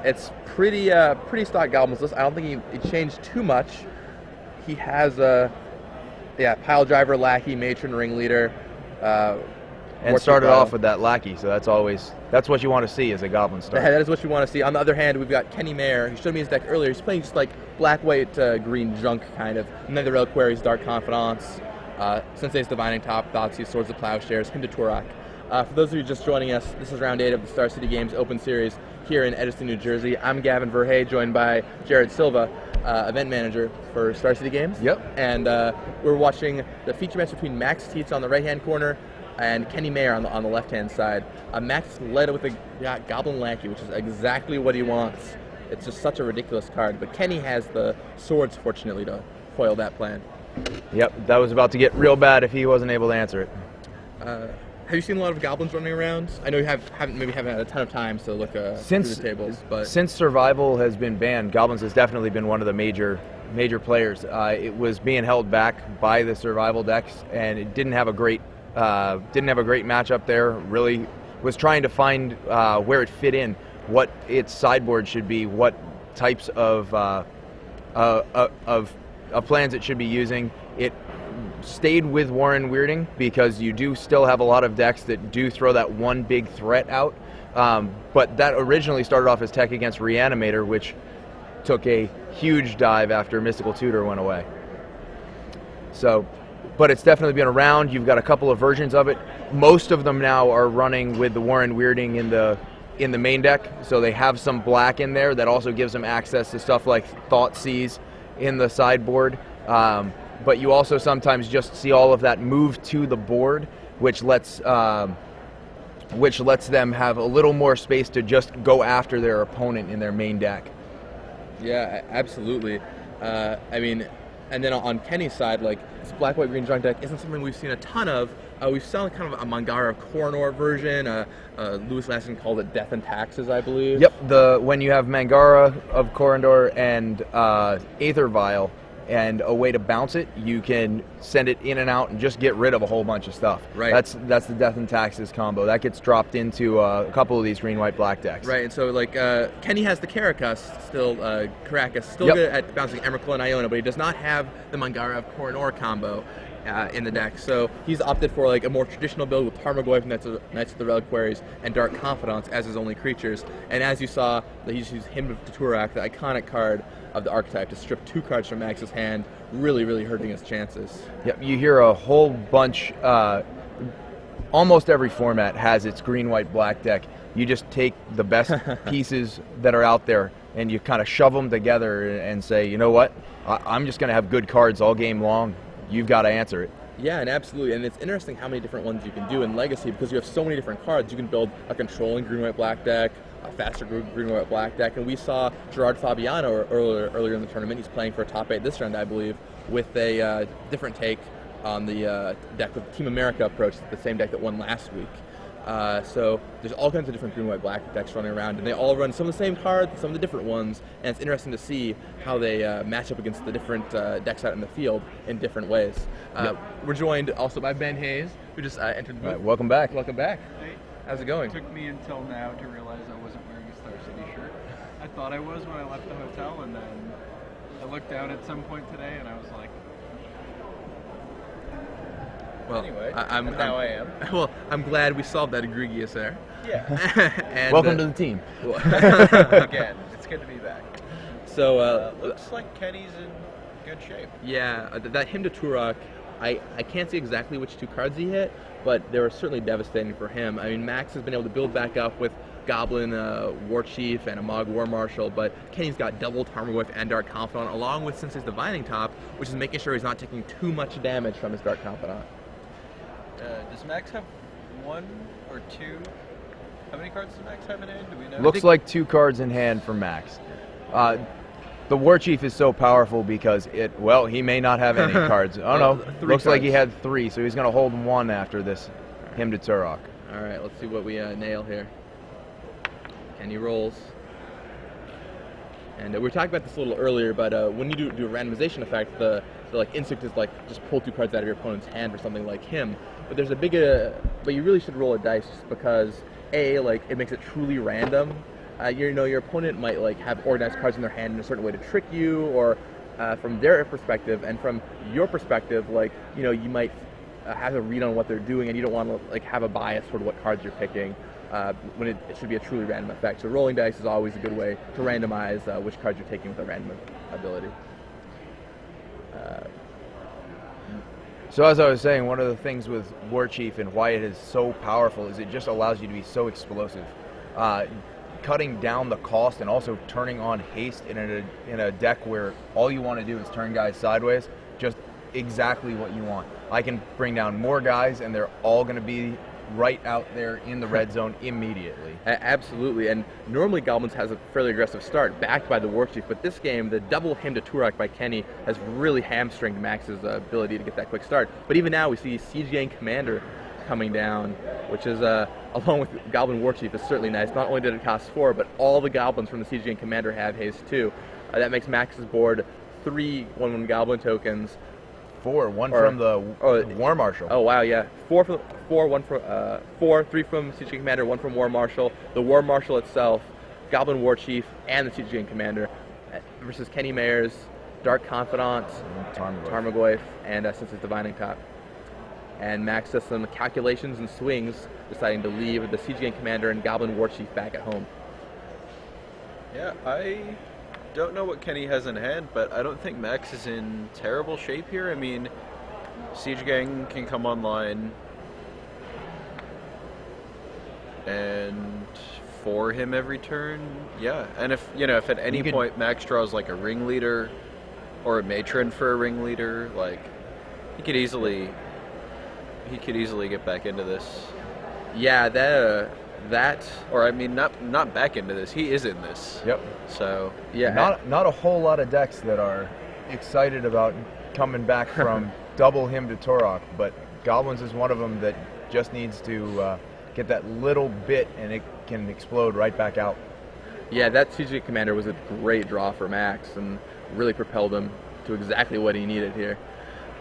It's pretty stock Goblins list. I don't think he changed too much. He has pile driver, lackey, matron, ringleader. And started off with that lackey, so that's what you want to see as a Goblin start. That is what you want to see. On the other hand, we've got Kenny Mayer. He showed me his deck earlier. He's playing just like black, white, green junk kind of. And then the Reliquaries, Dark Confidants, Sensei's Divining Top, Thoughtseize, Swords of Plowshares, Hymn to Turok. For those of you just joining us, this is round 8 of the Star City Games Open Series here in Edison, New Jersey. I'm Gavin Verhey, joined by Jared Silva, event manager for Star City Games. Yep. And we're watching the feature match between Max Tietze on the right-hand corner and Kenny Mayer on the left-hand side. Max led with a Goblin Lackey, which is exactly what he wants. It's just such a ridiculous card, but Kenny has the swords, fortunately, to foil that plan. Yep, that was about to get real bad if he wasn't able to answer it. Have you seen a lot of Goblins running around? I know you haven't had a ton of time to look through the tables, but since Survival has been banned, Goblins has definitely been one of the major players. It was being held back by the Survival decks, and it didn't have a great matchup there. Really was trying to find where it fit in, what its sideboard should be, what types of plans it should be using. It stayed with Warren Weirding because you do still have a lot of decks that do throw that one big threat out. But that originally started off as tech against Reanimator, which took a huge dive after Mystical Tutor went away. So, but it's definitely been around. You've got a couple of versions of it. Most of them now are running with the Warren Weirding in the main deck, so they have some black in there that also gives them access to stuff like Thoughtseize in the sideboard. But you also sometimes just see all of that move to the board, which lets them have a little more space to just go after their opponent in their main deck. Yeah, absolutely. I mean, and then on Kenny's side, like this black, white, green junk deck isn't something we've seen a ton of. We've seen kind of a Mangara of Coronor version. Louis Lasson called it Death and Taxes, I believe. Yep. When you have Mangara of Coronor and Aether Vial, and a way to bounce it, you can send it in and out and just get rid of a whole bunch of stuff. Right. That's the Death and Taxes combo. That gets dropped into a couple of these green, white, black decks. Right, and so like Kenny has the Caracas still good at bouncing Emrakul and Iona, but he does not have the Mangara of Coronor combo in the deck. So he's opted for like a more traditional build with Tarmogoyf, Knights of the Reliquaries, and Dark Confidants as his only creatures. And as you saw, he's used Hymn of Turak, the iconic card of the archetype, to strip 2 cards from Max's hand, really, really hurting his chances. Yep, you hear a whole bunch, almost every format has its green, white, black deck. You just take the best pieces that are out there and you kind of shove them together and say, you know what, I'm just going to have good cards all game long. You've got to answer it. Yeah, and absolutely, and it's interesting how many different ones you can do in Legacy because you have so many different cards. You can build a controlling green, white, black deck, a faster green, white, black deck, and we saw Gerard Fabiano earlier in the tournament. He's playing for a top 8 this round, I believe, with a different take on the deck with the Team America approach, the same deck that won last week. So there's all kinds of different green, white, black decks running around, and they all run some of the same cards, some of the different ones, and it's interesting to see how they match up against the different decks out in the field in different ways. We're joined also by Ben Hayes, who just entered the booth. Right, welcome back. Welcome back. Hey, how's it going? It took me until now to realize I wasn't wearing a Star City shirt. I thought I was when I left the hotel, and then I looked down at some point today, and I was like, well, anyway, now I am. Well, I'm glad we solved that egregious there. Yeah. And, welcome to the team. Again, it's good to be back. So looks like Kenny's in good shape. Yeah, that Hymn to Turok, I can't see exactly which 2 cards he hit, but they were certainly devastating for him. I mean, Max has been able to build back up with Goblin War Chief and a Mog War Marshal, but Kenny's got double Tarmogoyf and Dark Confidant, along with Sensei's Divining Top, which is making sure he's not taking too much damage from his Dark Confidant. Does Max have 1 or 2? How many cards does Max have in hand? Do we know? Looks like 2 cards in hand for Max. The War Chief is so powerful because he may not have any cards. Oh no, looks like he had 3, so he's going to hold 1 after this Hymn to Turok. All right, let's see what we nail here. And he rolls. And we were talking about this a little earlier, but when you do a randomization effect, the like instinct is like just pull 2 cards out of your opponent's hand or something like him. But there's a big, but you really should roll a dice just because A, like it makes it truly random, your opponent might like have organized cards in their hand in a certain way to trick you, or from their perspective, and from your perspective, like you might have a read on what they're doing, and you don't want to like have a bias toward what cards you're picking when it should be a truly random effect. So rolling dice is always a good way to randomize which cards you're taking with a random ability. So as I was saying, one of the things with War Chief and why it is so powerful is it just allows you to be so explosive. Cutting down the cost and also turning on haste in a deck where all you want to do is turn guys sideways, just exactly what you want. I can bring down more guys and they're all going to be right out there in the red zone immediately. Absolutely, and normally Goblins has a fairly aggressive start, backed by the War Chief, but this game, the double Hymn to Turok by Kenny has really hamstringed Max's ability to get that quick start. But even now, we see CGN Commander coming down, which is, along with Goblin War Chief, is certainly nice. Not only did it cost 4, but all the Goblins from the CGN Commander have haste too. That makes Max's board 3 1/1 Goblin tokens, 4, one from the War Marshal. Oh wow, yeah, 4, 3 from CGN Commander, 1 from War Marshal, the War Marshal itself, Goblin War Chief, and the CGN Commander versus Kenny Mayer's Dark Confidant, Tarmogoyf, and since it's Divining Top. And Max does some calculations and swings, deciding to leave the CGN Commander and Goblin War Chief back at home. Yeah, I don't know what Kenny has in hand, but I don't think Max is in terrible shape here. I mean, Siege Gang can come online and for him every turn. Yeah, and if at any point Max draws like a ringleader or a matron for a ringleader, like he could easily get back into this. Yeah, or I mean, not back into this. He is in this. Yep. So yeah, not a whole lot of decks that are excited about coming back from double Hymn to Turok, but Goblins is one of them that just needs to get that little bit, and it can explode right back out. Yeah, that CGN Commander was a great draw for Max and really propelled him to exactly what he needed here.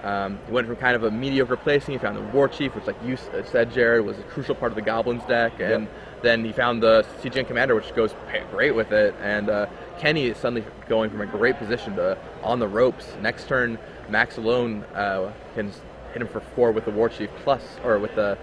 He went from kind of a mediocre placing. He found the War Chief, which, like you said, Jared, was a crucial part of the Goblins deck, and then he found the CGN Commander, which goes great with it. And Kenny is suddenly going from a great position to on the ropes. Next turn, Max alone can hit him for 4 with the War Chief or with the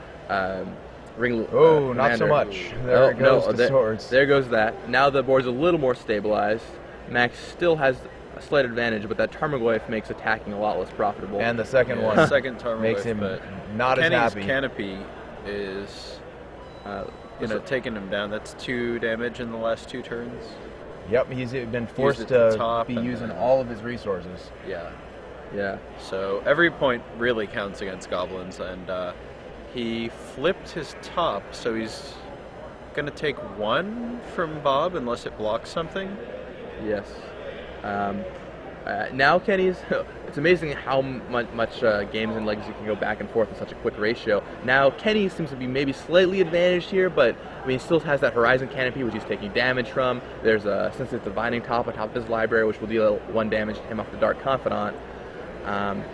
ring. Oh, not so much. There it goes to swords. There goes that. Now the board's a little more stabilized. Max still has a slight advantage, but that Tarmogoyf makes attacking a lot less profitable. And the second one second Tarmogoyf makes him but not as happy. Kenny's Canopy is taking him down. That's 2 damage in the last 2 turns. Yep, he's been forced to be using all of his resources. Yeah. So every point really counts against Goblins, and he flipped his top, so he's going to take 1 from Bob unless it blocks something. Yes. Now Kenny's, it's amazing how much games and Legacy can go back and forth in such a quick ratio. Now Kenny seems to be maybe slightly advantaged here, but I mean, he still has that Horizon Canopy, which he's taking damage from. There's a Sensitive Divining Top on top of his library, which will deal 1 damage to him off the Dark Confidant.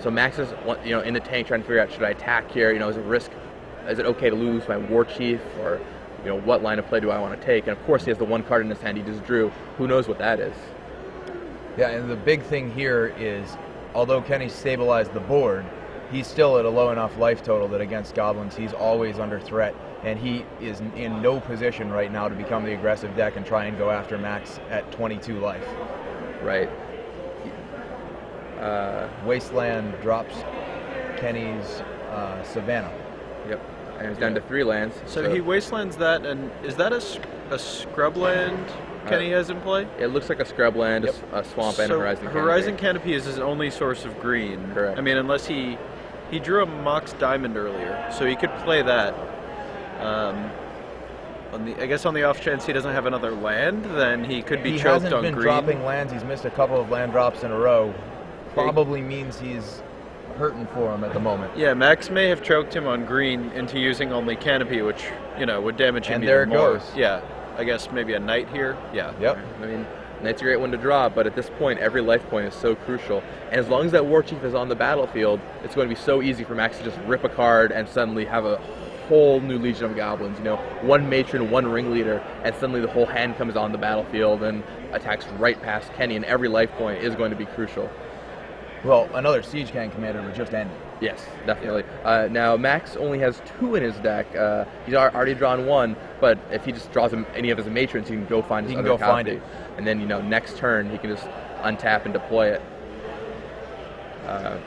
So Max is, in the tank trying to figure out, should I attack here? Is it okay to lose my War Chief, or what line of play do I want to take? And of course, he has the 1 card in his hand he just drew. Who knows what that is? Yeah, and the big thing here is, although Kenny stabilized the board, he's still at a low enough life total that against Goblins, he's always under threat, and he is in no position right now to become the aggressive deck and try and go after Max at 22 life. Right. Wasteland drops Kenny's Savannah. Yep, and it's down to 3 lands. So he Wastelands that, and is that a scrubland Kenny has in play? It looks like a scrubland, a swamp, and a Horizon Canopy. Horizon Canopy is his only source of green. Correct. I mean, unless he drew a Mox Diamond earlier, so he could play that. I guess on the off chance he doesn't have another land, then he could be choked on green. He hasn't been dropping lands. He's missed a couple of land drops in a row. Probably means he's hurting for him at the moment. Yeah, Max may have choked him on green into using only Canopy, which would damage him. And there it more. goes. Yeah, I guess maybe a Knight here. Yeah. Yep. I mean, Knight's a great one to draw, but at this point, every life point is so crucial. And as long as that War Chief is on the battlefield, it's going to be so easy for Max to just rip a card and suddenly have a whole new legion of goblins. You know, one matron, one ringleader, and suddenly the whole hand comes on the battlefield and attacks right past Kenny, and every life point is going to be crucial. Well, another Siege Gang commander would just end it. Yes, definitely. Now, Max only has 2 in his deck. He's already drawn 1, but if he just draws any of his matrons, he can go find his other copy. Find it. And then, you know, next turn, he can just untap and deploy it.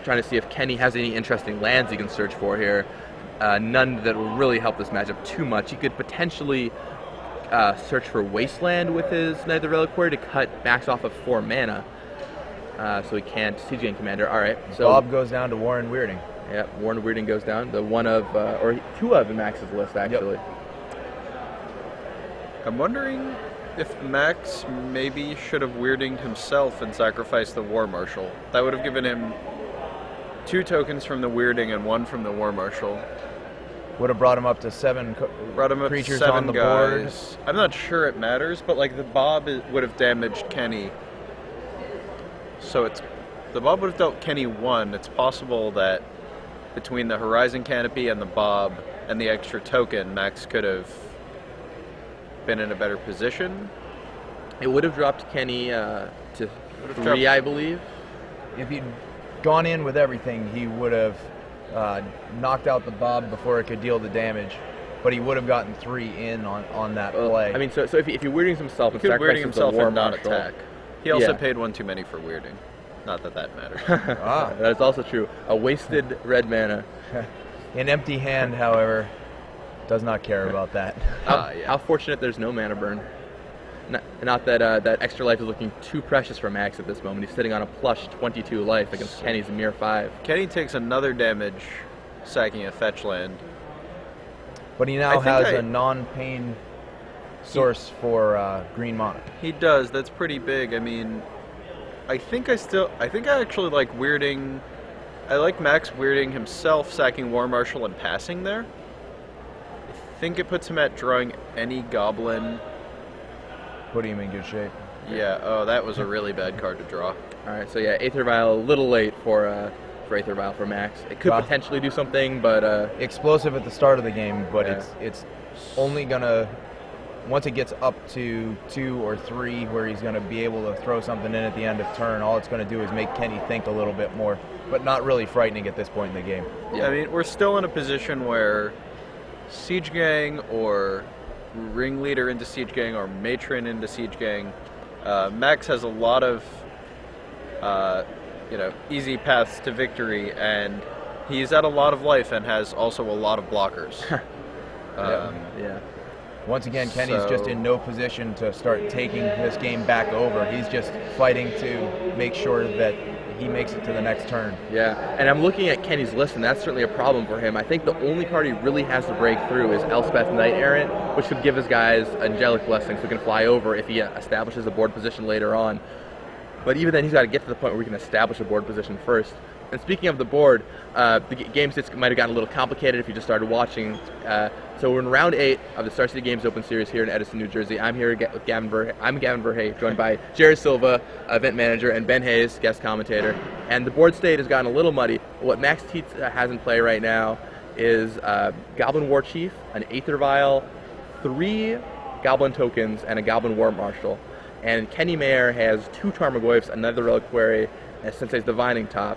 Trying to see if Kenny has any interesting lands he can search for here. None that will really help this matchup too much. He could potentially search for Wasteland with his Knight of the Reliquary to cut Max off of 4 mana. So he can't Siege Gang Commander. All right. So Bob goes down to Warren Weirding. Yeah, Warren Weirding goes down. The one of, or 2 of Max's list, actually. Yep. I'm wondering if Max maybe should have Weirdinged himself and sacrificed the War Marshal. That would have given him 2 tokens from the Weirding and 1 from the War Marshal. Would have brought him up to 7 creatures to 7 on the guys. board. I'm not sure it matters, but like the Bob would have damaged Kenny. So the Bob would have dealt Kenny 1. It's possible that between the Horizon Canopy and the Bob and the extra token, Max could have been in a better position. It would have dropped Kenny to 3, I believe. If he'd gone in with everything, he would have knocked out the Bob before it could deal the damage. But he would have gotten 3 in on that play. I mean, so if he Weirdings himself and he could Weirding sacrifices himself the War and not Marshal, attack. He also paid 1 too many for Weirding. Not that that matters. That's also true. A wasted red mana. An empty hand, however, does not care about that. How fortunate there's no mana burn. Not that that extra life is looking too precious for Max at this moment. He's sitting on a plush 22 life against Kenny's mere 5. Kenny takes another damage, sacking a fetch land. But he now has a non-pain source for green mana. He does. That's pretty big. I mean, I think I actually like Weirding. I like Max Weirding himself, sacking War Marshal and passing there. I think it puts him at drawing any goblin. Put him in good shape. Yeah. Oh, that was a really bad card to draw. All right. So yeah, Aether Vial a little late for Aether Vial for Max. It could potentially do something, but explosive at the start of the game. But it's only gonna, once it gets up to 2 or 3, where he's gonna be able to throw something in at the end of turn. All it's gonna do is make Kenny think a little bit more, but not really frightening at this point in the game. Yeah. I mean, we're still in a position where Siege Gang or Ringleader into Siege Gang or Matron into Siege Gang, Max has a lot of easy paths to victory, and he's at a lot of life and has also a lot of blockers. yeah. Once again, Kenny's just in no position to start taking this game back over. He's just fighting to make sure that he makes it to the next turn. Yeah, and I'm looking at Kenny's list, and that's certainly a problem for him. I think the only card he really has to break through is Elspeth Knight Errant, which would give his guys Angelic Blessings so he can fly over if he establishes a board position later on. But even then, he's got to get to the point where he can establish a board position first. And speaking of the board, the game states might have gotten a little complicated if you just started watching. So we're in round 8 of the Star City Games Open Series here in Edison, New Jersey. I'm here with Gavin Verhey, joined by Jared Silva, event manager, and Ben Hayes, guest commentator. And the board state has gotten a little muddy. What Max Tietze has in play right now is Goblin War Chief, an Aether Vial, 3 Goblin tokens, and a Goblin War Marshal. And Kenny Mayer has 2 Tarmogoyfs, another Reliquary, and Sensei's Divining Top.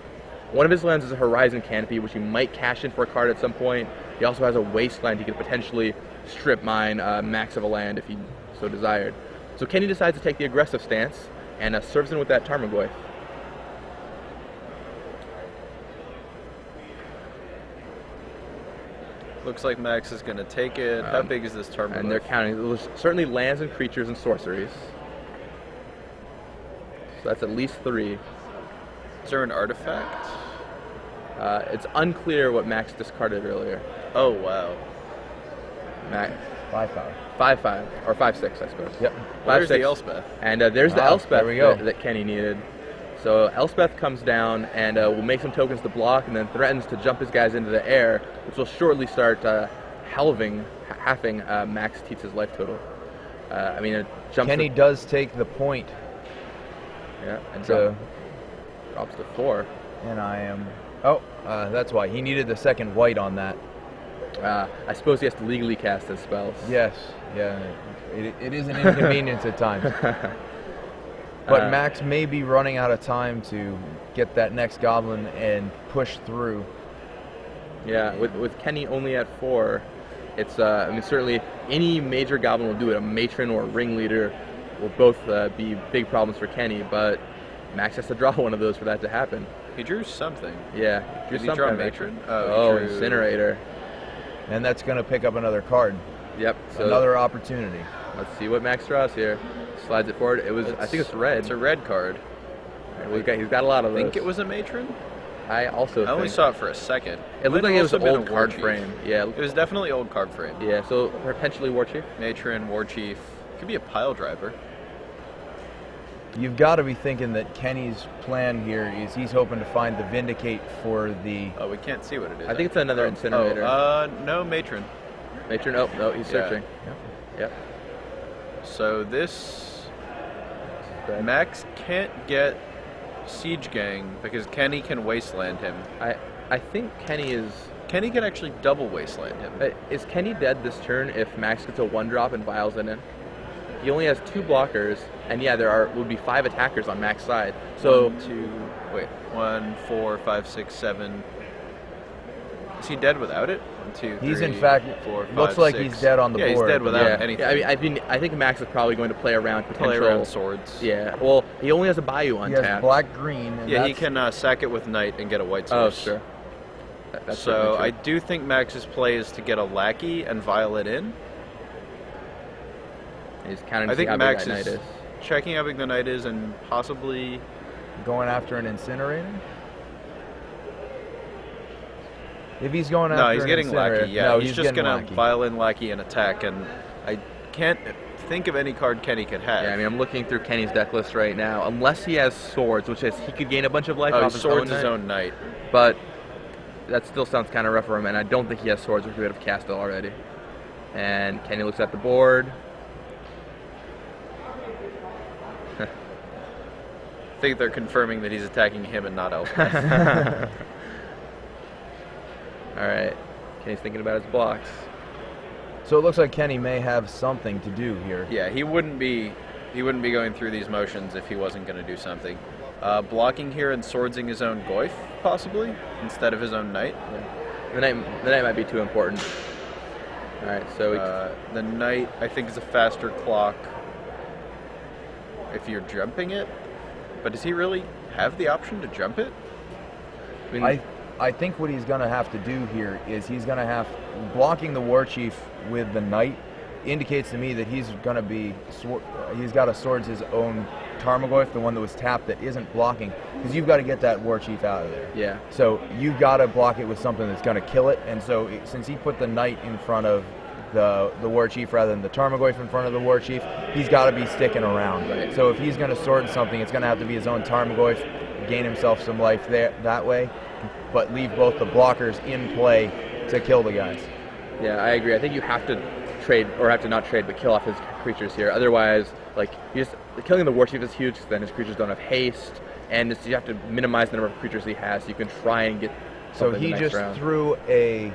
One of his lands is a Horizon Canopy, which he might cash in for a card at some point. He also has a Wasteland he could potentially strip mine Max of a land if he so desired. So Kenny decides to take the aggressive stance and serves in with that Tarmogoyf. Looks like Max is going to take it. How big is this Tarmogoyf? And they're counting. There's certainly lands and creatures and sorceries. So that's at least 3. Is there an artifact? It's unclear what Max discarded earlier. Oh, wow. Max. 5/5. 5/5, or 5/6, I suppose. Yep. There's the Elspeth. And there's the Elspeth there we go. that Kenny needed. So Elspeth comes down and will make some tokens to block, and then threatens to jump his guys into the air, which will shortly start halving Max Tietze's life total. I mean, it jumps. Kenny does take the point. Yeah, and So drops to 4. and I am. Oh, that's why he needed the second white on that. I suppose he has to legally cast his spells. Yes, yeah. It is an inconvenience at times. But Max may be running out of time to get that next goblin and push through. Yeah, with Kenny only at 4, it's I mean, certainly any major goblin will do it. A matron or a ringleader will both be big problems for Kenny, but Max has to draw one of those for that to happen. He drew something. Yeah, Did he draw a matron? Oh, he drew... Incinerator. And that's going to pick up another card. Yep. So another opportunity. Let's see what Max draws here. Slides it forward. I think it's red. It's a red card. Right, well, he's got a lot of those. I think it was a matron. I only saw it for a second. It looked like it was an old card frame. Yeah, it was definitely old card frame. Yeah, so potentially War Chief. Matron, War Chief. Could be a pile driver. You've got to be thinking that Kenny's plan here is he's hoping to find the Vindicate for the... Oh, we can't see what it is. I think it's another Incinerator. No, Matron. Matron? Oh, no, he's searching. Yep. So this... Max can't get Siege Gang because Kenny can Wasteland him. I think Kenny can actually double Wasteland him. Is Kenny dead this turn if Max gets a 1-drop and vials it in? He only has 2 blockers, and yeah, would be 5 attackers on Max's side. So 1, 4, 5, 6, 7. Is he dead without it? 1, 2, 3, he's in fact 4, 5, looks like 6. he's dead on the board. Yeah, he's dead without anything. Yeah, I think Max is probably going to play around potential. Play around swords. Yeah. Well, he only has a Bayou on tap. He has black green. Yeah, he can sack it with Knight and get a white source. Oh, sure. That's so I do think Max's play is to get a Lackey and vial it in. He's counting to I think see how Max big that Knight is. Checking how big the Knight is and possibly going after an Incinerator. If he's going no, after he's an getting Incinerator, Lackey. Yeah, no, he's just gonna Lackey. vial in Lackey and attack, and I can't think of any card Kenny could have. Yeah, I mean, I'm looking through Kenny's deck list right now. Unless he has swords, which is he could gain a bunch of life off his swords his own Knight. But that still sounds kind of rough for him, and I don't think he has swords, which we would have cast it already. And Kenny looks at the board. I think they're confirming that he's attacking him and not Elspeth. All right, Kenny's thinking about his blocks. So it looks like Kenny may have something to do here. Yeah, he wouldn't be going through these motions if he wasn't going to do something. Blocking here and swordsing his own Goyf, possibly, instead of his own Knight. Yeah. The Knight might be too important. All right, so the Knight, I think, is a faster clock if you're jumping it. But does he really have the option to jump it? I mean, I think what he's going to have to do here is he's going to have blocking the War Chief with the Knight indicates to me that he's going to be he's got to swords his own Tarmogoyf, the one that was tapped that isn't blocking, because you've got to get that War Chief out of there. Yeah. So you've got to block it with something that's going to kill it, and so since he put the Knight in front of the War Chief rather than the Tarmogoyf in front of the War Chief, he's got to be sticking around. Right. So if he's going to sword something, it's going to have to be his own Tarmogoyf, gain himself some life there that way, but leave both the blockers in play to kill the guys. Yeah, I agree. I think you have to trade, or have to not trade, but kill off his creatures here. Otherwise, like, killing the War Chief is huge, because then his creatures don't have haste, and you have to minimize the number of creatures he has, so you can try and get something. So he just threw a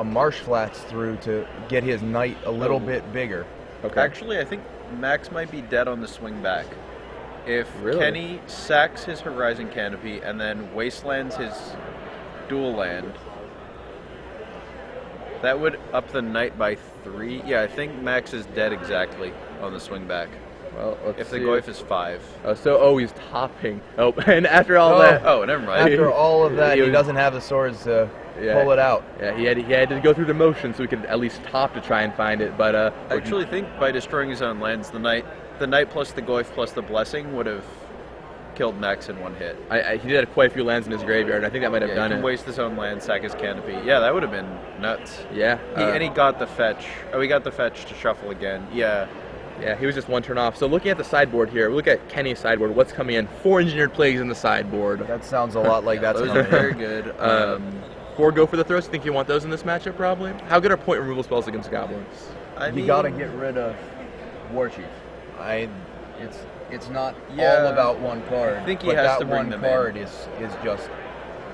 Marsh Flats through to get his Knight a little bit bigger. Okay. Actually, I think Max might be dead on the swing back. If Really? Kenny sacks his Horizon Canopy and then wastelands his dual land, that would up the Knight by 3. Yeah, I think Max is dead exactly on the swing back. Well, If the Goyf is 5. He's topping. Oh, and after all that, Oh, never mind. After all of that, He he was- doesn't have the swords to pull it out. yeah, he had to go through the motion so he could at least top to try and find it. But I actually think by destroying his own lands, the Knight plus the Goyf plus the Blessing would have killed Max in one hit. he did have quite a few lands in his graveyard. I think that might have Yeah, done he can it. waste his own land, sack his canopy. Yeah, that would have been nuts. Yeah, And he got the fetch. Oh, he got the fetch to shuffle again. Yeah. yeah, he was just one turn off. So looking at the sideboard here, we look at Kenny's sideboard. What's coming in? 4 Engineered Plagues in the sideboard. That sounds a lot like that's Those coming are in. very good. 4 go for the throws. You think you want those in this matchup? Probably. How good are point removal spells against goblins? You got to get rid of War Chief. It's not Yeah. all about one card. I think he but has that to bring one them card is just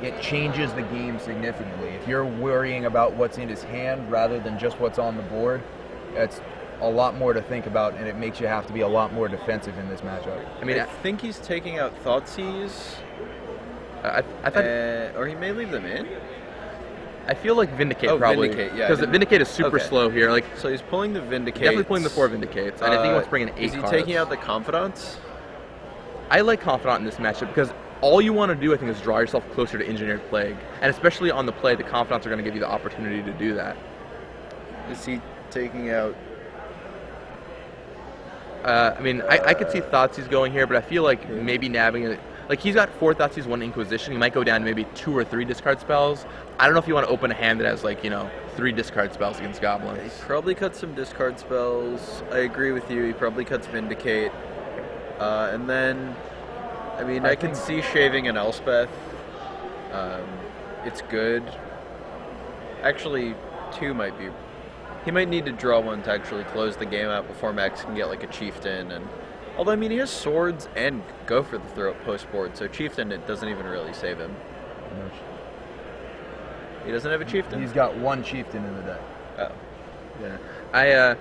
it changes the game significantly. If you're worrying about what's in his hand rather than just what's on the board, it's a lot more to think about, and it makes you have to be a lot more defensive in this matchup. I mean, I think he's taking out Thoughtseize, I thought, or he may leave them in. I feel like Vindicate probably. Vindicate, yeah. Because the Vindicate is super slow here. Like, so he's pulling the Vindicate. Definitely pulling the 4 Vindicates, and I think he wants to bring in 8 Is he cards. taking out the Confidants? I like Confidant in this matchup because all you want to do, I think, is draw yourself closer to Engineered Plague. And especially on the play, the Confidants are going to give you the opportunity to do that. Is he taking out... I mean, I could see Thoughtseize going here, but I feel like maybe nabbing it. Like, he's got 4 Thoughtseize, 1 Inquisition. He might go down to maybe 2 or 3 discard spells. I don't know if you want to open a hand that has, like, 3 discard spells against Goblins. He probably cuts some discard spells. I agree with you. He probably cuts Vindicate. And then, I mean, I can see shaving an Elspeth. It's good. Actually, 2 might be... He might need to draw 1 to actually close the game out before Max can get, like, a Chieftain. And although, I mean, he has swords and go for the throat post-board, so Chieftain, it doesn't even really save him. He doesn't have a Chieftain? He's got 1 Chieftain in the deck. Oh. Yeah.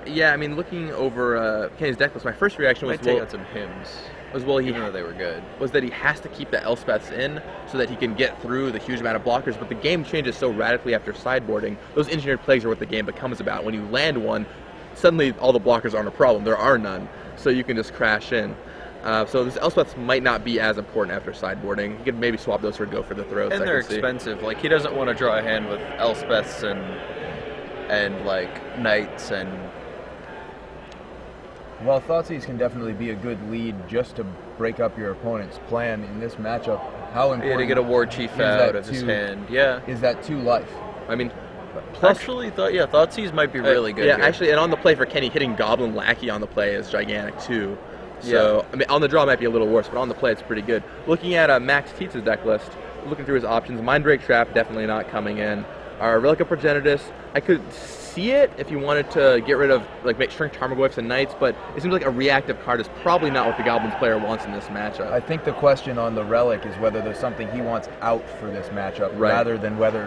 Yeah, I mean, looking over Kenny's deck list, my first reaction was, Might take out some hymns. Even though they were good. Was that he has to keep the Elspeths in so that he can get through the huge amount of blockers, but the game changes so radically after sideboarding. Those Engineered Plagues are what the game becomes about. When you land one, suddenly all the blockers aren't a problem. There are none, so you can just crash in. So this Elspeths might not be as important after sideboarding. You could maybe swap those for go for the throats. And they're expensive. Like, he doesn't want to draw a hand with Elspeths and like Knights and... Well, Thoughtseize can definitely be a good lead just to break up your opponent's plan in this matchup. How important to get a War Chief out of his hand. Yeah. Is that 2 life? I mean, plus, actually, Thoughtseize might be really good. Yeah, here. actually, and on the play for Kenny, hitting Goblin Lackey on the play is gigantic too. So, I mean, on the draw it might be a little worse, but on the play it's pretty good. Looking at Max Tietze's deck list, looking through his options, Mindbreak Trap definitely not coming in. Relic of Progenitus, I could see it if you wanted to get rid of, like, shrink Tarmogoyfs and Knights, but it seems like a reactive card is probably not what the Goblins player wants in this matchup. I think the question on the Relic is whether there's something he wants out for this matchup, rather than whether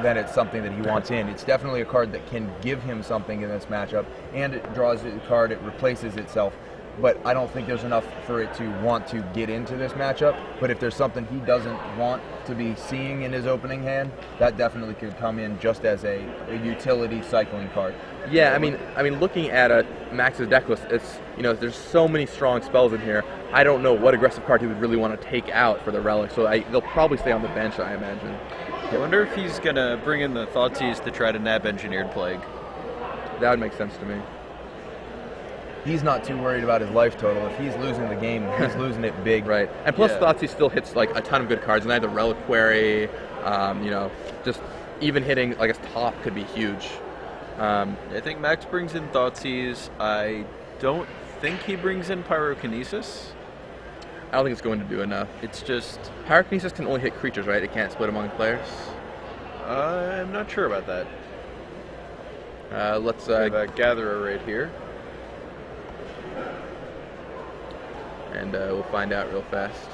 it's something that he wants in. It's definitely a card that can give him something in this matchup, and it draws a card, it replaces itself. But I don't think there's enough for it to want to get into this matchup. But if there's something he doesn't want to be seeing in his opening hand, that definitely could come in just as a utility cycling card. Yeah, I mean, looking at Max's deck list, it's there's so many strong spells in here. I don't know what aggressive card he would really want to take out for the Relic, so they'll probably stay on the bench, I imagine. I wonder if he's gonna bring in the Thoughtseize to try to nab Engineered Plague. That would make sense to me. He's not too worried about his life total. If he's losing the game, he's losing it big. Right. And plus, Thoughtseize still hits like a ton of good cards, and either Reliquary, just even hitting like a top could be huge. I think Max brings in Thoughtseize. I don't think he brings in Pyrokinesis. I don't think it's going to do enough. It's just... Pyrokinesis can only hit creatures, right? It can't split among players? I'm not sure about that. Let's... we have a Gatherer right here. And we'll find out real fast.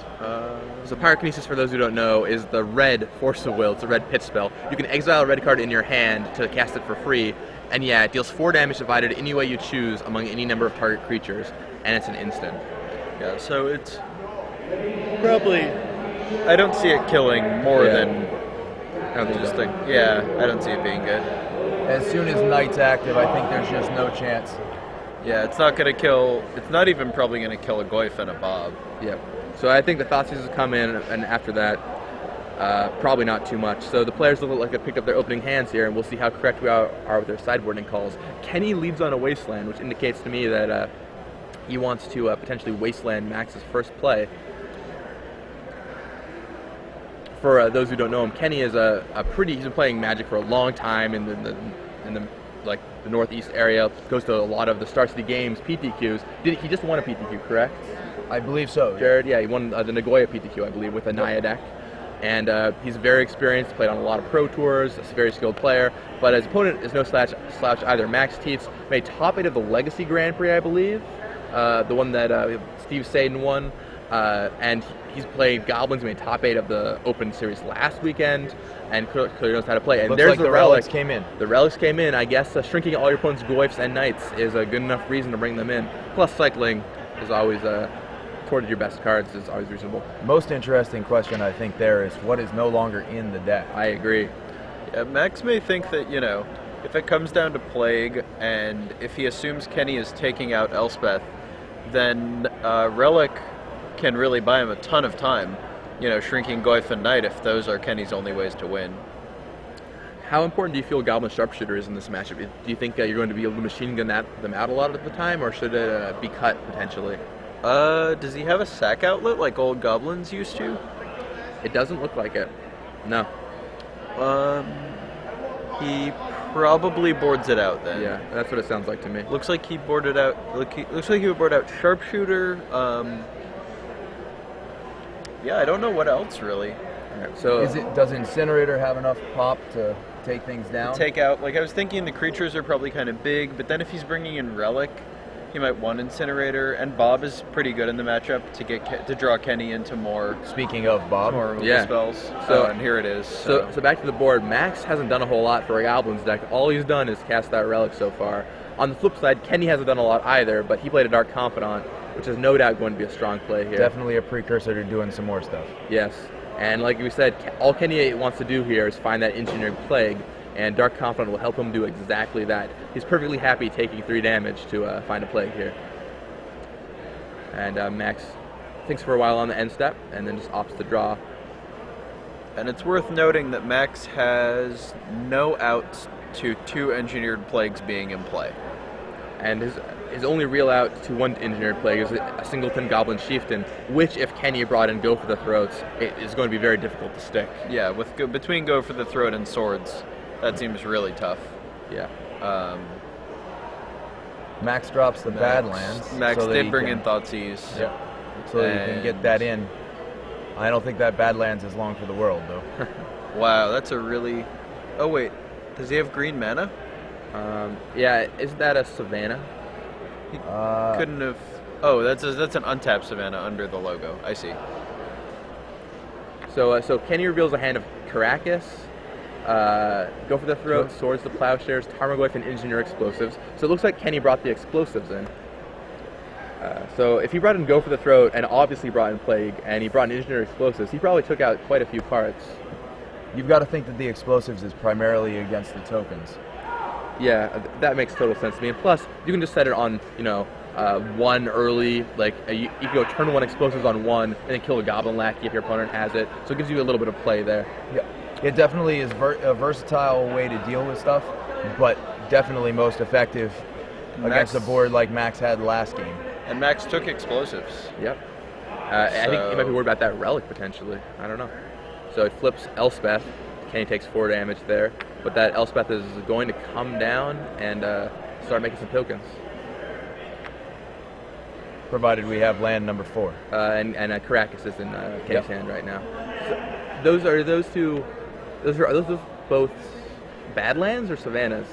So Pyrokinesis, for those who don't know, is the red Force of Will. It's a red pit spell. You can exile a red card in your hand to cast it for free, and yeah, it deals 4 damage divided any way you choose among any number of target creatures, and it's an instant. Yeah, so it's probably... I don't see it killing more than... I don't think so. I don't see it being good. As soon as Knight's active, I think there's just no chance. Yeah, it's not going to kill... It's not even probably going to kill a Goyf and a Bob. Yep. So I think the Thoughtseize will come in, and after that, probably not too much. So the players look like they picked up their opening hands here, and we'll see how correct we are with their sideboarding calls. Kenny leads on a Wasteland, which indicates to me that he wants to potentially Wasteland Max's first play. For those who don't know him, Kenny is he's been playing Magic for a long time in the Northeast area, goes to a lot of the Star City Games PTQs. He just won a PTQ, correct? I believe so. Jared, yeah, he won the Nagoya PTQ, I believe, with a Naya deck. And he's very experienced, played on a lot of pro tours, a very skilled player. But his opponent is no slouch either. Max Tietze made top 8 of the Legacy Grand Prix, I believe, the one that Steve Sadin won. and he's played Goblins, made top 8 of the Open Series last weekend, and clearly knows how to play. And Looks there's like the the relic. relics came in. The relics came in. I guess shrinking all your opponent's Goyfs and Knights is a good enough reason to bring them in. Plus, cycling is always toward your best cards is always reasonable. Most interesting question I think there is what is no longer in the deck. I agree. Yeah, Max may think that, you know, if it comes down to Plague, and if he assumes Kenny is taking out Elspeth, then Relic can really buy him a ton of time. You know, shrinking Goyf and Knight if those are Kenny's only ways to win. How important do you feel Goblin Sharpshooter is in this matchup? Do you think you're going to be able to machine gun them out a lot of the time, or should it be cut potentially? Does he have a sack outlet like old Goblins used to? It doesn't look like it. No. He probably boards it out then. Yeah, that's what it sounds like to me. Looks like he boarded out. Looks like he would board out Sharpshooter. Yeah, I don't know what else really. Right, so Does Incinerator have enough pop to take things down? Take out. Like I was thinking, the creatures are probably kind of big, but then if he's bringing in Relic, he might want Incinerator. And Bob is pretty good in the matchup to get to draw Kenny into more Speaking of Bob, removal Yeah. spells. So- And here it is. So back to the board. Max hasn't done a whole lot for a Goblins deck. All he's done is cast that Relic so far. On the flip side, Kenny hasn't done a lot either, but he played a Dark Confidant, which is no doubt going to be a strong play here. definitely a precursor to doing some more stuff. Yes. And like we said, all Kenny wants to do here is find that Engineering Plague, and Dark Confidant will help him do exactly that. He's perfectly happy taking 3 damage to find a Plague here. And Max thinks for a while on the end step, and then just opts to draw. And it's worth noting that Max has no outs to 2 Engineered Plagues being in play. And his only real out to 1 Engineered Plague is a Singleton Goblin Chieftain, which, if Kenny brought in Go for the Throats, it is going to be very difficult to stick. Yeah, with between Go for the Throat and Swords, that seems really tough. Yeah. Max drops the Badlands. Max so that did he bring can- in Thoughtseize. Yep. So that you can get that in. I don't think that Badlands is long for the world, though. Wow, that's a really... Oh, wait. Does he have green mana? Yeah, isn't that a Savannah? Couldn't have... Oh, that's an untapped Savannah under the logo. I see. So Kenny reveals a hand of Caracas, Go for the Throat, Swords to Plowshares, Tarmogoyf, and Engineer Explosives. So it looks like Kenny brought the explosives in. So if he brought in Go for the Throat, and obviously brought in Plague, and he brought in Engineer Explosives, he probably took out quite a few cards. You've got to think that the explosives is primarily against the tokens. Yeah, that makes total sense to me. And plus, you can just set it on, 1 early, like you can go turn 1 explosives on 1, and then kill a Goblin Lackey if your opponent has it. So it gives you a little bit of play there. Yeah. It definitely is a versatile way to deal with stuff, but definitely most effective against a board like Max had last game. And Max took explosives. Yep. I think he might be worried about that Relic potentially. I don't know. So he flips Elspeth. Kenny takes 4 damage there, but that Elspeth is going to come down and start making some tokens. Provided we have land number 4. And Caracas is in Kenny's hand right now. So are those both Badlands or Savannas?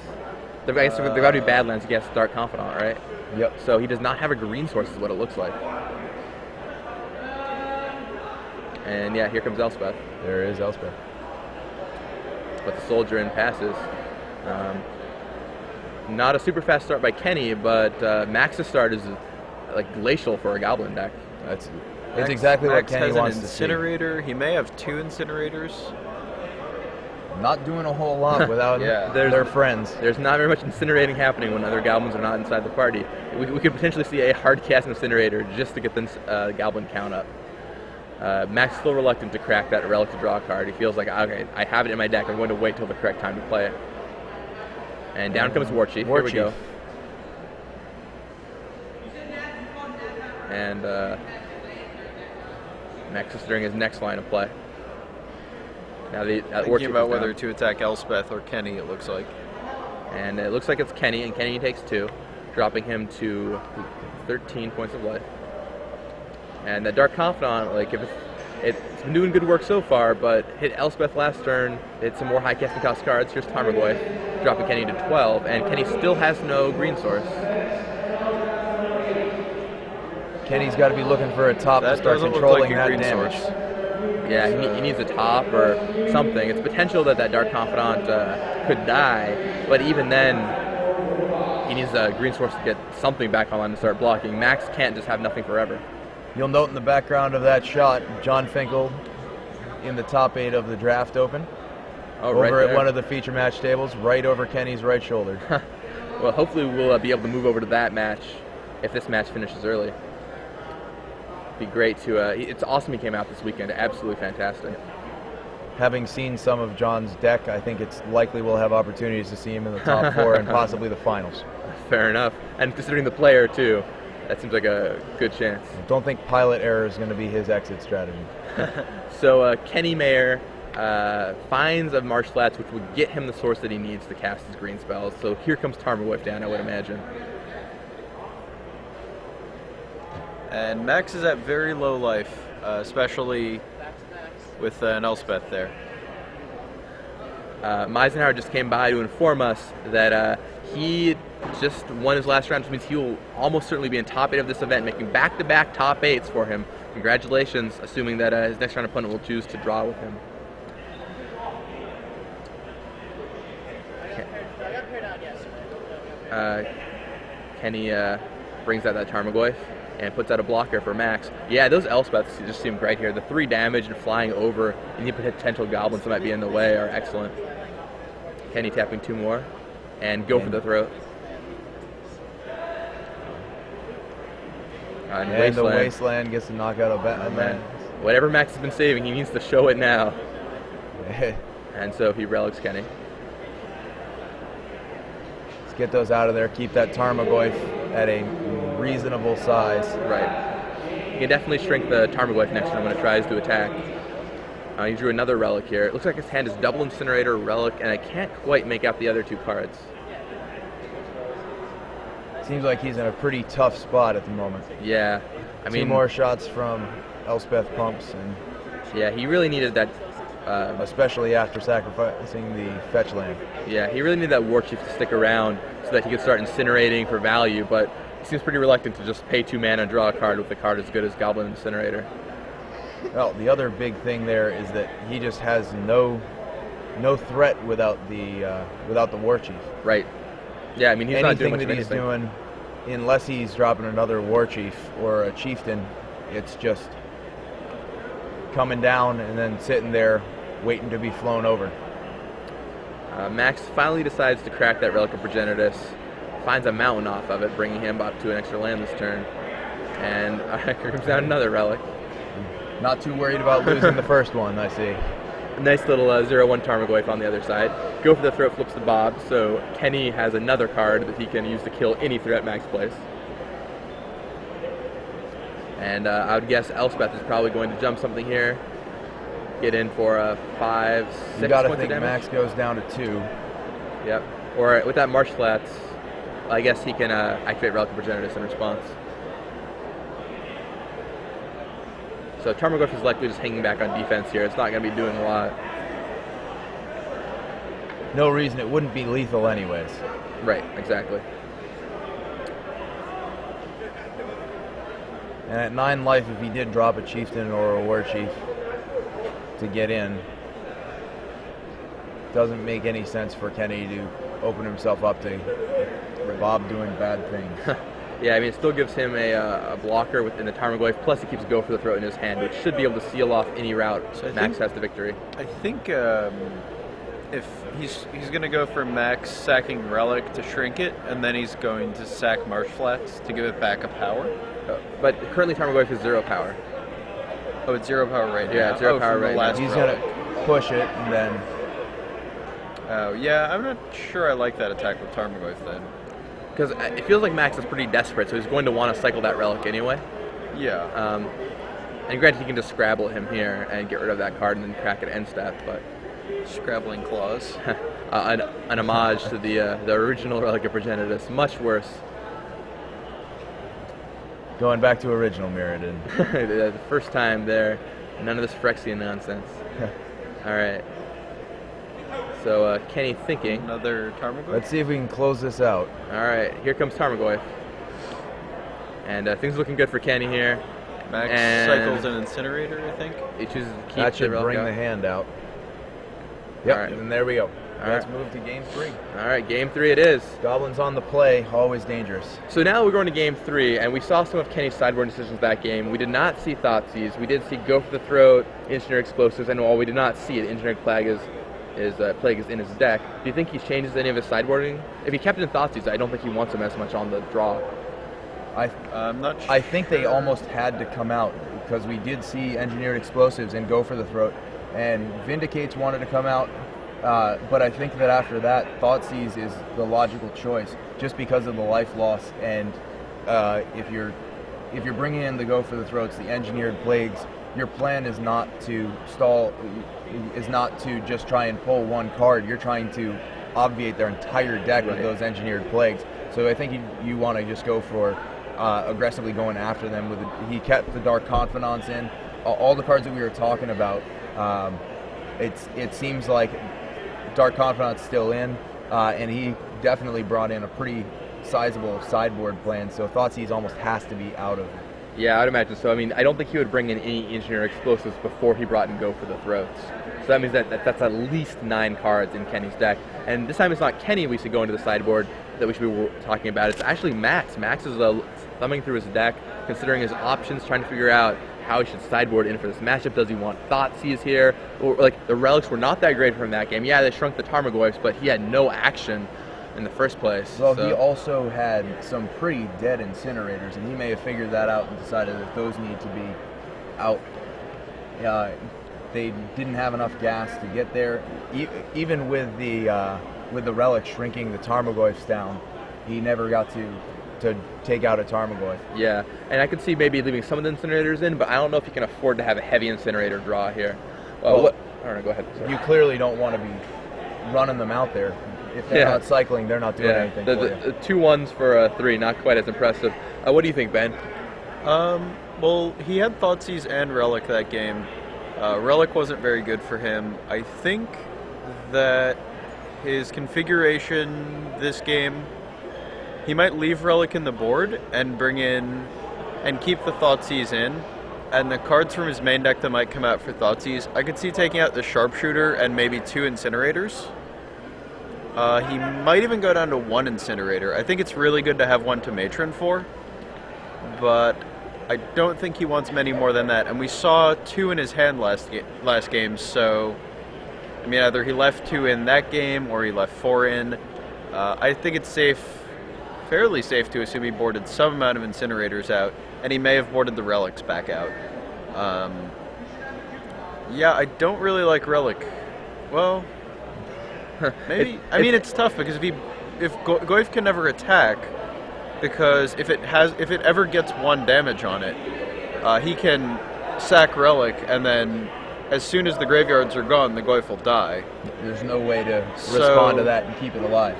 I guess they've got to be Badlands against Dark Confidant, right? Yep. So he does not have a green source, is what it looks like. And yeah, here comes Elspeth. There is Elspeth. But the Soldier in passes. Not a super fast start by Kenny, but Max's start is like glacial for a Goblin deck. It's exactly what Kenny wants to see. Incinerator. He may have 2 Incinerators. Not doing a whole lot without Yeah. their friends. There's not very much incinerating happening when other Goblins are not inside the party. We could potentially see a hard cast Incinerator just to get the Goblin count up. Max is still reluctant to crack that Relic to draw a card. He feels like, okay, I have it in my deck. I'm going to wait till the correct time to play it. And down comes War Chief. Here we go. And Max is during his next line of play. Now Thinking about whether to attack Elspeth or Kenny, it looks like. And it looks like it's Kenny, and Kenny takes 2, dropping him to 13 points of life. And that Dark Confidant, like, if it's been doing good work so far, but hit Elspeth last turn, hit some more high casting cost cards. Here's Tarmogoyf, dropping Kenny to 12, and Kenny still has no green source. Kenny's got to be looking for a top to That start doesn't look controlling like a that green damage. source. Yeah, he needs a top or something. It's potential that Dark Confidant could die, but even then, he needs a green source to get something back online to start blocking. Max can't just have nothing forever. You'll note in the background of that shot, John Finkel in the top 8 of the draft open. Oh, over right at there. one of the feature match tables, right over Kenny's right shoulder. Well, hopefully we'll be able to move over to that match if this match finishes early. Be great to. It's awesome he came out this weekend. Absolutely fantastic. Having seen some of John's deck, I think it's likely we'll have opportunities to see him in the top 4 and possibly the finals. Fair enough. And considering the player too, that seems like a good chance. I don't think pilot error is going to be his exit strategy. So Kenny Mayer finds a Marsh Flats, which would get him the source that he needs to cast his green spells. So here comes Tarmogoyf down, I would imagine. And Max is at very low life, especially with an Elspeth there. Meisenhower just came by to inform us that he just won his last round, which means he will almost certainly be in top 8 of this event, making back-to-back top 8s for him. Congratulations, assuming that his next round opponent will choose to draw with him. Kenny brings out that Tarmogoyf and puts out a blocker for Max. Yeah, those Elspeths just seem great here. The 3 damage and flying over any potential goblins that might be in the way are excellent. Kenny tapping 2 more and go for the throat. And the Wasteland gets to knock out a man. Whatever Max has been saving, he needs to show it now. And so he relics Kenny. Let's get those out of there. Keep that Tarmogoyf at a reasonable size. Right. He can definitely shrink the Tarmogoyf next time when it tries to attack. He drew another relic here. It looks like his hand is double Incinerator, relic, and I can't quite make out the other 2 cards. Seems like he's in a pretty tough spot at the moment. Yeah. I mean, 2 more shots from Elspeth pumps, and yeah, he really needed that. Especially after sacrificing the fetch land. Yeah, he really needed that War Chief to stick around so that he could start incinerating for value, but he seems pretty reluctant to just pay 2 mana and draw a card with a card as good as Goblin Incinerator. Well, the other big thing there is that he just has no threat without the War Chief. Right. Yeah, I mean, he's not doing much anything of that he's anything. doing, unless he's dropping another War Chief or a Chieftain, it's just coming down and then sitting there waiting to be flown over. Max finally decides to crack that Relic of Progenitus, finds a mountain off of it, bringing him up to an extra land this turn. And here comes down another Relic. Not too worried about losing the first one, I see. A nice little 0-1 Tarmogoyf on the other side. Go for the throat, flips the Bob, so Kenny has another card that he can use to kill any threat Max plays. And I would guess Elspeth is probably going to jump something here. Get in for a 5, 6 points of damage. You gotta think Max goes down to 2. Yep. Or with that Marsh Flats, I guess he can activate Relic of Progenitus in response. So Tarmogoyf is likely just hanging back on defense here. It's not going to be doing a lot. No reason it wouldn't be lethal anyways. Right, exactly. And at 9 life, if he did drop a Chieftain or a War Chief to get in, doesn't make any sense for Kenny to open himself up to Bob doing bad things. Yeah, I mean, it still gives him a blocker within the Tarmogoyf, plus he keeps Go for the Throat in his hand, which should be able to seal off any route so Max has to victory. I think if he's going to go for Max sacking Relic to shrink it, and then he's going to sack Marsh Flats to give it back a power. But currently Tarmogoyf is 0 power. Oh, it's 0 power right now. Yeah, it's 0 power right now. He's going to push it and then... Oh, yeah, I'm not sure I like that attack with Tarmogoyf then. Because it feels like Max is pretty desperate, so he's going to want to cycle that Relic anyway. Yeah. And granted, he can just Scrabble him here and get rid of that card and then crack it end step, but... Scrabbling Claws. an homage to the original Relic of Progenitus. Much worse. Going back to original Mirrodin. The first time there, none of this Phyrexian nonsense. Alright. So, Kenny thinking. Another Tarmogoyf? Let's see if we can close this out. Alright, here comes Tarmogoyf. And things looking good for Kenny here. Max And cycles an incinerator, I think. he chooses to keep That should the bring relic the out. hand out. Yep, All right. and there we go. Let's right. move to game 3. All right, game 3 it is. Goblins on the play, always dangerous. So now we're going to game 3, and we saw some of Kenny's sideboard decisions that game. We did not see Thoughtseize. We did see Go for the Throat, Engineer Explosives, and while we did not see it, Engineered Plague is in his deck. Do you think he changes any of his sideboarding? If he kept it in Thoughtseize, I don't think he wants him as much on the draw. I'm not sure. I think they almost had to come out because we did see Engineered Explosives and Go for the Throat, and Vindicates wanted to come out, but I think that after that, Thoughtseize is the logical choice just because of the life loss, and if you're bringing in the Go for the Throats, the Engineered Plagues, your plan is not to stall, is not to just try and pull one card. You're trying to obviate their entire deck with those Engineered Plagues. So I think you want to just go for aggressively going after them. He kept the Dark Confidants in. All the cards that we were talking about, it seems like Dark Confidant's still in, and he definitely brought in a pretty sizable sideboard plan, so Thoughtseize almost has to be out of it. Yeah, I'd imagine so. I mean, I don't think he would bring in any Engineer Explosives before he brought in Go for the Throats. So that means that's at least 9 cards in Kenny's deck. And this time it's not Kenny we should go into the sideboard that we should be talking about. It's actually Max. Max is thumbing through his deck, considering his options, trying to figure out how he should sideboard in for this matchup. Does he want Thoughtseize here? Or, like, the relics were not that great for him that game. Yeah, they shrunk the Tarmogoyfs, but he had no action in the first place. Well, so he also had some pretty dead incinerators, and he may have figured that out and decided that those need to be out. They didn't have enough gas to get there. Even with the relic shrinking the Tarmogoyfs down, he never got to take out a Tarmogoyf. Yeah, and I could see maybe leaving some of the incinerators in, but I don't know if you can afford to have a heavy incinerator draw here. I don't know, go ahead. Sorry. You clearly don't want to be running them out there. If they're not cycling, they're not doing anything for you. The 2 1s for 3, not quite as impressive. What do you think, Ben? Well, he had Thoughtseize and Relic that game. Relic wasn't very good for him. I think that his configuration this game, he might leave Relic in the board and bring in and keep the Thoughtseize in, and the cards from his main deck that might come out for Thoughtseize, I could see taking out the Sharpshooter and maybe 2 Incinerators. He might even go down to 1 Incinerator. I think it's really good to have 1 to Matron for, but I don't think he wants many more than that. And we saw 2 in his hand last game, so I mean, either he left 2 in that game or he left 4 in. I think it's fairly safe to assume he boarded some amount of Incinerators out, and he may have boarded the Relics back out. Yeah, I don't really like Relic. Well, maybe. I mean, it's tough because if Goyf can never attack, because if it ever gets 1 damage on it, he can sack Relic, and then as soon as the graveyards are gone, the Goyf will die. There's no way to respond to that and keep it alive.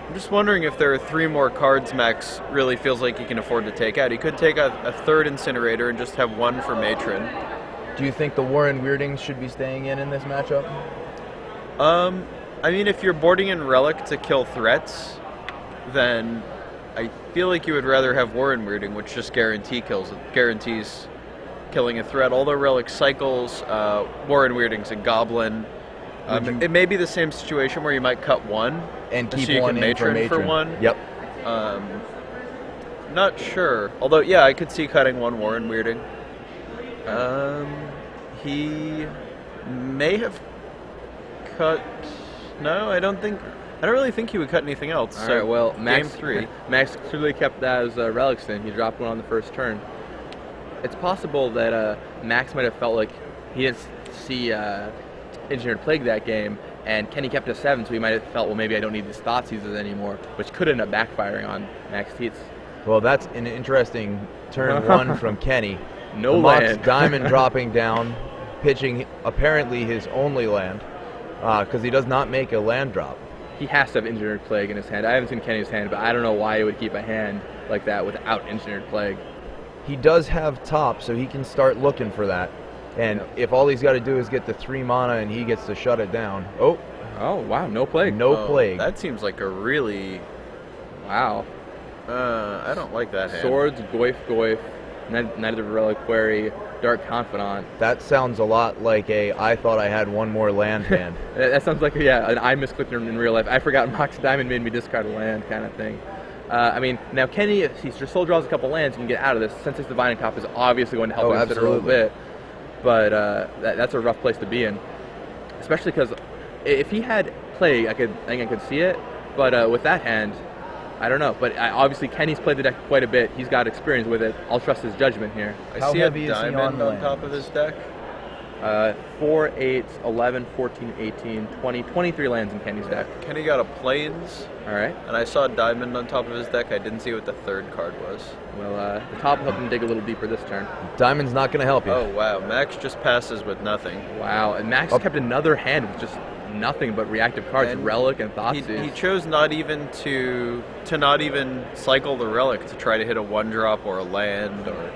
I'm just wondering if there are 3 more cards Max really feels like he can afford to take out. He could take a 3rd Incinerator and just have 1 for Matron. Do you think the Warren Weirdings should be staying in this matchup? I mean, if you're boarding in Relic to kill threats, then I feel like you would rather have Warren Weirding, which just guarantees killing a threat. Although Relic cycles, Warren Weirding's a Goblin. It may be the same situation where you might cut 1 and keep so you 1 can in for for 1. Yep. Not sure. Although, yeah, I could see cutting 1 Warren Weirding. He may have cut. No, I don't really think he would cut anything else. All right, well, game 3. Max clearly kept that as relics in. He dropped 1 on the first turn. It's possible that Max might have felt like he didn't see Engineered Plague that game, and Kenny kept a 7, so he might have felt, well, maybe I don't need these Thoughtseizes anymore, which could end up backfiring on Max Tietze. Well, that's an interesting turn 1 from Kenny. No the land. Mox Diamond dropping down, pitching apparently his only land, because he does not make a land drop. He has to have Engineered Plague in his hand. I haven't seen Kenny's hand, but I don't know why he would keep a hand like that without Engineered Plague. He does have top, so he can start looking for that. And if all he's got to do is get the 3 mana and he gets to shut it down. Oh, wow, no Plague. No Plague. That seems like a really... Wow. I don't like that hand. Swords, Goyf, Knight of the Reliquary, Dark Confidant. That sounds a lot like a I thought I had one more land hand. That sounds like, yeah, an I misclicked in real life. I forgot Mox Diamond made me discard a land kind of thing. I mean, now Kenny, if he still draws a couple lands, you can get out of this. Sense's Divining Top is obviously going to help him a little bit. But that's a rough place to be in. Especially because if he had Plague, I think I could see it. But with that hand, I don't know. But obviously Kenny's played the deck quite a bit. He's got experience with it. I'll trust his judgment here. I see a diamond on top of his deck. 4, 8, 11, 14, 18, 20, 23 lands in Kenny's deck. Kenny got a Plains. All right. And I saw a diamond on top of his deck. I didn't see what the third card was. Well, the top will help him dig a little deeper this turn. Diamond's not going to help you. Oh, wow. Max just passes with nothing. Wow. And Max kept another hand with just nothing but reactive cards, and Relic and Thoughtseize. He chose not even to not even cycle the Relic to try to hit a 1-drop or a land. Or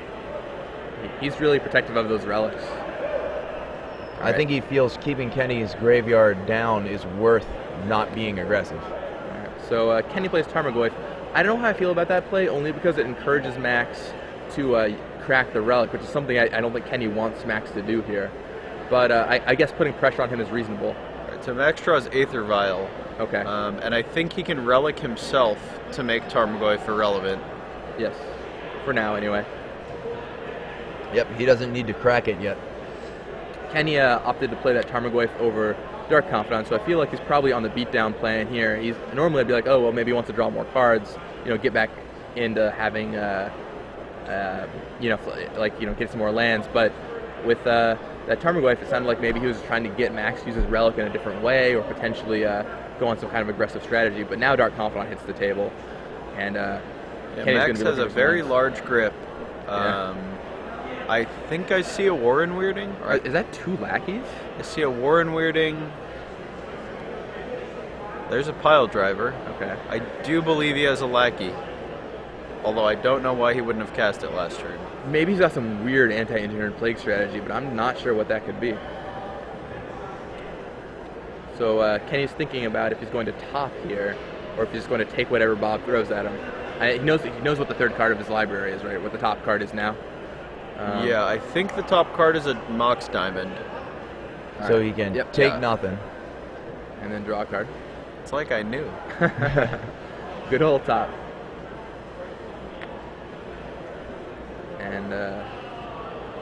He's really protective of those relics. I think he feels keeping Kenny's graveyard down is worth not being aggressive. Right. So Kenny plays Tarmogoyf. I don't know how I feel about that play, only because it encourages Max to crack the Relic, which is something I don't think Kenny wants Max to do here. But I guess putting pressure on him is reasonable. Right, so Max draws Aether Vial. Okay. And I think he can Relic himself to make Tarmogoyf irrelevant. Yes. For now, anyway. Yep, he doesn't need to crack it yet. Kenny opted to play that Tarmogoyf over Dark Confidant, so I feel like he's probably on the beatdown plan here. Normally I'd be like, oh, well, maybe he wants to draw more cards, get back into having, get some more lands. But with that Tarmogoyf, it sounded like maybe he was trying to get Max to use his Relic in a different way, or potentially go on some kind of aggressive strategy. But now Dark Confidant hits the table, and Max has a very large grip. I think I see a Warren Weirding. Is that 2 lackeys? I see a Warren Weirding. There's a Pile Driver. Okay. I do believe he has a lackey. Although I don't know why he wouldn't have cast it last turn. Maybe he's got some weird anti-engineered plague strategy, but I'm not sure what that could be. So Kenny's thinking about if he's going to top here, or if he's going to take whatever Bob throws at him. He knows what the third card of his library is, right? What the top card is now. Yeah, I think the top card is a Mox Diamond. So he can take nothing. And then draw a card. It's like I knew. Good old top. And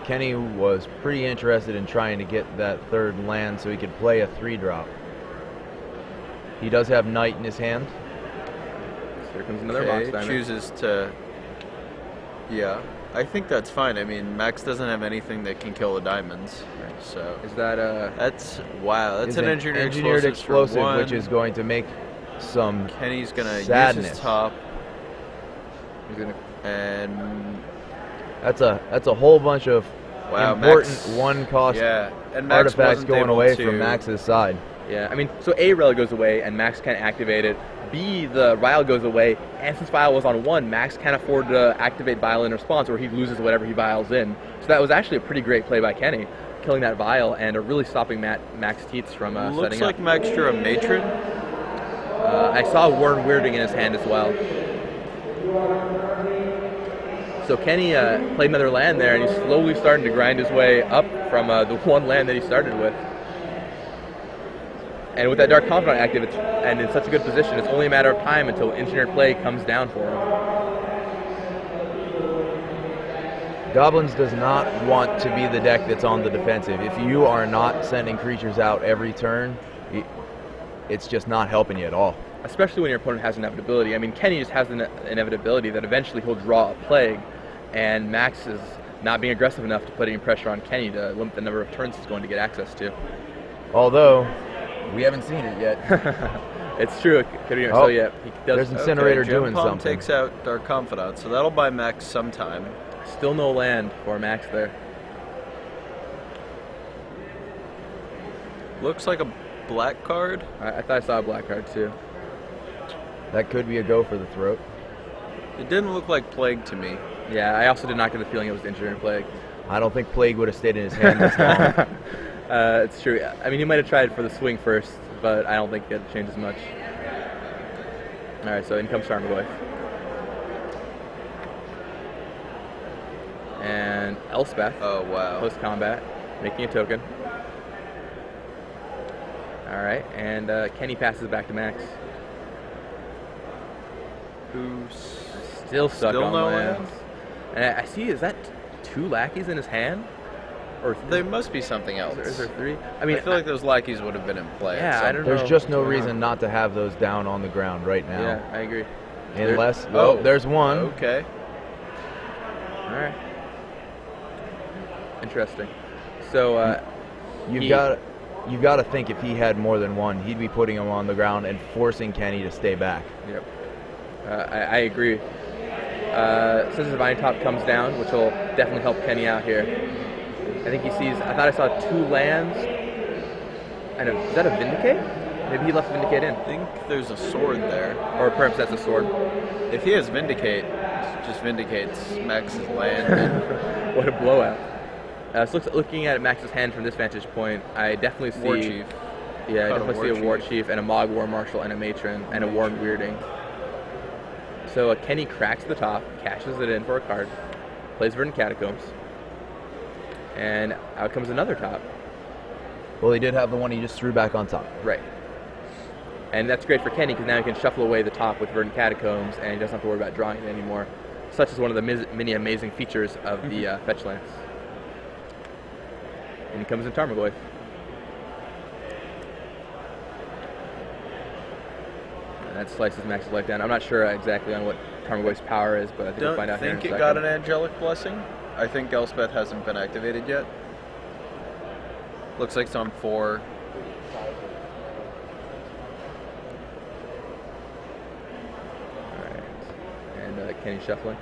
Kenny was pretty interested in trying to get that third land so he could play a 3-drop. He does have Knight in his hand. So here comes another Mox Diamond. Chooses to... Yeah. I think that's fine. I mean, Max doesn't have anything that can kill the diamonds. Right. So is that That's an engineered explosive, which is going to make some Kenny's gonna sadness. Use his top. And that's a whole bunch of important Max, 1-cost and artifacts going away from Max's side. Yeah, I mean, so A, Relic goes away, and Max can't activate it. B, the Vial goes away, and since Vial was on 1, Max can't afford to activate Vial in response, or he loses whatever he Vials in. So that was actually a pretty great play by Kenny, killing that Vial, and really stopping Max Tietze from setting up. Looks like Max drew a Matron. I saw Warren Weirding in his hand as well. So Kenny played another land there, and he's slowly starting to grind his way up from the 1 land that he started with. And with that Dark Confidant active, and in such a good position, it's only a matter of time until Engineered Play comes down for him. Goblins does not want to be the deck that's on the defensive. If you are not sending creatures out every turn, it's just not helping you at all. Especially when your opponent has inevitability. I mean, Kenny just has an inevitability that eventually he'll draw a Plague, and Max is not being aggressive enough to put any pressure on Kenny to limit the number of turns he's going to get access to. Although, we haven't seen it yet. It's true. So yeah, he does. There's Incinerator doing Palm something. Takes out Dark Confidant, so that'll buy Max some time. Still no land for Max there. Looks like a black card. I thought I saw a black card too. That could be a go for the throat. It didn't look like Plague to me. Yeah, I also did not get the feeling it was Engineered Plague. I don't think Plague would have stayed in his hand this long. It's true. I mean, he might have tried for the swing first, but I don't think it changes much. All right, so in comes Tarmogoyf. and Elspeth. Oh, wow. Post combat, making a token. All right, and Kenny passes back to Max. Who's Still stuck Still on no lands. lands? And I see, is that 2 lackeys in his hand? Or There must be something else. is there 3? I feel like those lackeys would have been in play. Yeah, I don't know. There's just no what's going reason on. not to have those down on the ground right now. Yeah, I agree. Unless, Oh. there's one. Okay. All right. Interesting. So You've got to think if he had more than one, he'd be putting them on the ground and forcing Kenny to stay back. Yep. I agree. Since the Divine Top comes down, which will definitely help Kenny out here. I think he sees. I thought I saw 2 lands. And is that a Vindicate? Maybe he left Vindicate in. I think there's a sword there. Or perhaps that's a sword. If he has Vindicate, it just vindicates Max's land. What a blowout. So looking at Max's hand from this vantage point, I definitely see. War Chief. Yeah, I Caught a definitely see a War War Chief and a Mog War Marshal and a Matron and a Warren Weirding. So Kenny cracks the top, cashes it in for a card, plays Verdant Catacombs, and out comes another top. Well, he did have the one he just threw back on top. Right. And that's great for Kenny because now he can shuffle away the top with Verdant Catacombs and he doesn't have to worry about drawing it anymore. Such is one of the many amazing features of the fetch lands. And he comes in Tarmogoyf. And that slices Max's life down. I'm not sure exactly on what Tarmogoyf's power is, but I think we'll Don't find out here in a think it second. got an Angelic Blessing. I think Elspeth hasn't been activated yet. Looks like it's on 4. Alright. And Kenny shuffling.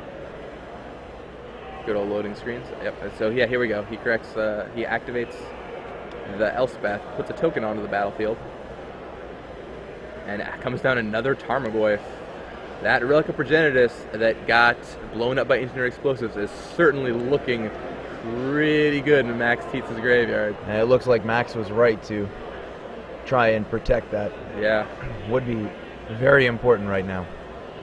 Good old loading screens. Yep. So yeah, here we go. He corrects. He activates the Elspeth, puts a token onto the battlefield, and comes down another Tarmogoyf. That Relic of Progenitus that got blown up by Engineer Explosives is certainly looking pretty good in Max Tietze's graveyard. And it looks like Max was right to try and protect that. Yeah. Would be very important right now.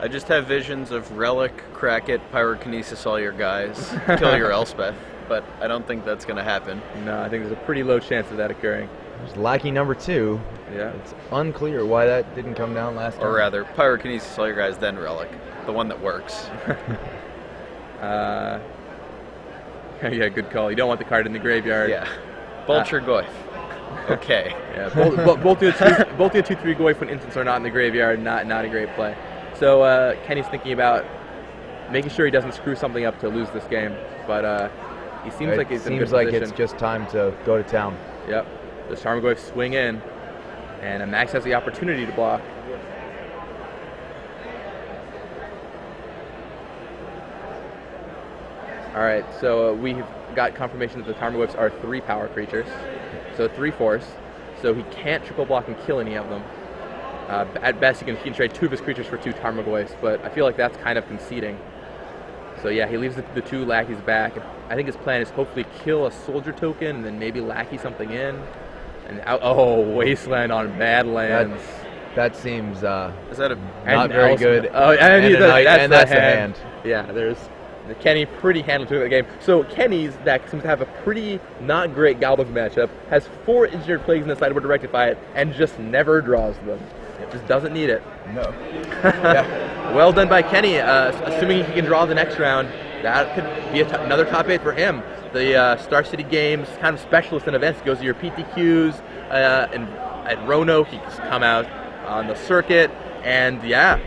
I just have visions of Relic, Crack It, Pyrokinesis all your guys, kill your Elspeth, but I don't think that's going to happen. No, I think there's a pretty low chance of that occurring. There's lackey number 2. Yeah. It's unclear why that didn't come down last time. Or rather, Pyrokinesis all your guys, then Relic, the one that works. Yeah, good call. You don't want the card in the graveyard. Yeah. Vulture Goyf. Okay. Yeah, both the 2/3 Goyf when instants are not in the graveyard, not a great play. So Kenny's thinking about making sure he doesn't screw something up to lose this game, but he seems like he's in a good position. It's just time to go to town. Yep. The Tarmogoyf swing in, and Max has the opportunity to block. All right, so we've got confirmation that the Tarmogoyfs are 3 power creatures, so 3 force. So he can't triple block and kill any of them. At best, he can trade 2 of his creatures for 2 Tarmogoyfs, but I feel like that's kind of conceding. So yeah, he leaves the 2 lackeys back. I think his plan is hopefully kill a soldier token and then maybe lackey something in. And Wasteland on Badlands. That seems Is that a... not very good. Oh, and that's the hand. Yeah, there's Kenny pretty handled to the game. So Kenny's deck seems to have a pretty not great Goblins matchup, has 4 Engineered Plagues in the sideboard to rectify it, and just never draws them. It just doesn't need it. No. Yeah. Well done by Kenny. Assuming he can draw the next round, that could be another top 8 for him. The Star City Games kind of specialist in events goes to your PTQs, and at Roanoke he's come out on the circuit, and yeah,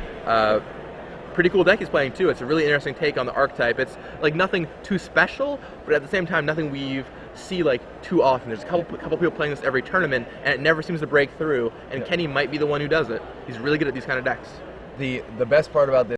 pretty cool deck he's playing too. It's a really interesting take on the archetype. It's like nothing too special, but at the same time nothing we've see like too often. There's a couple people playing this every tournament, and it never seems to break through. And Kenny might be the one who does it. He's really good at these kind of decks. The best part about this